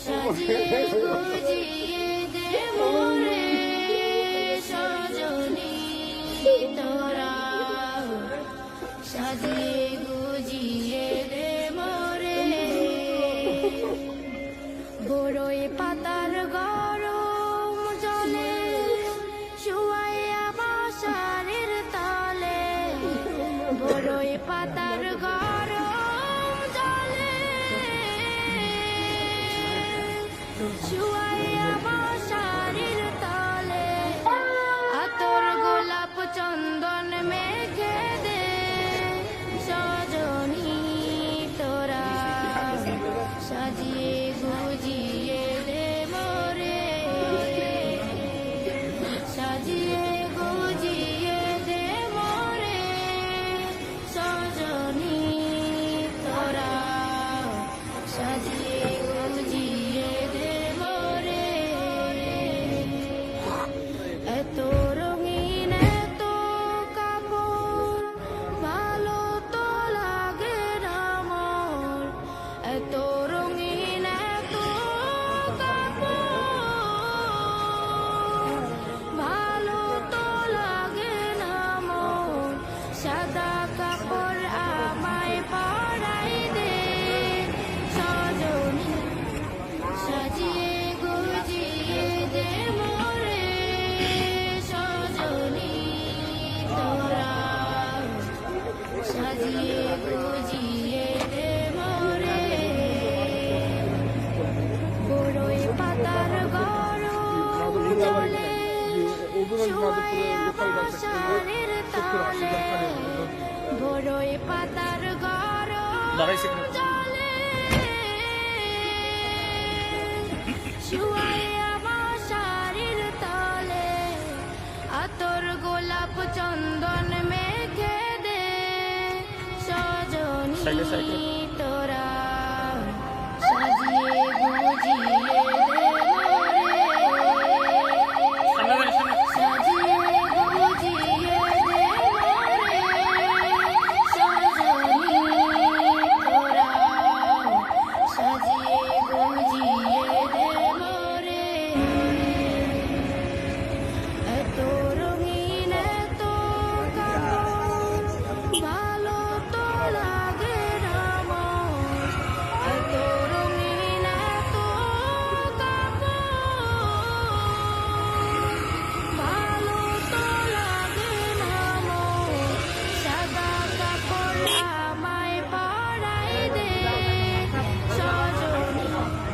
সাজিয়ে গুজিয়ে দে মোরে সজনী তোরা সাজিয়ে গুজিয়ে দে মোরে বড়ই পাতার গরম জলে শুয়াইয়া বাসারের তলে বড়ই পাতার গরম জলে শুয়াইয়া বাসারের তলে আতর গোলাপ চন্দন মেঘে দে সজনী তোরা সাজিয়ে গুজিয়ে দে মোরে সাজিয়ে গুজিয়ে দে মোরে সজনী তোরা সাজিয়ে গুজিয়ে দে মোরে এত রঙিন এত কাপড় ভালো তো লাগে না মোর এত রঙিন এত কাপড় ভালো তো লাগে না মোর সাদা কাপড় আমায় পরাই দে সজনী সাজিয়ে গুজিয়ে দে মোরে সজনী তোরা সাজিয়ে গুজিয়ে দে মোরে বড়ই পাতার গরম জলে শুয়াইয়া বাসারের তলে বড়ই পাতার গরম জলে শুয়াইয়া বাসারের তলে আতর গোলাপ চন্দন মেঘে দে সজনী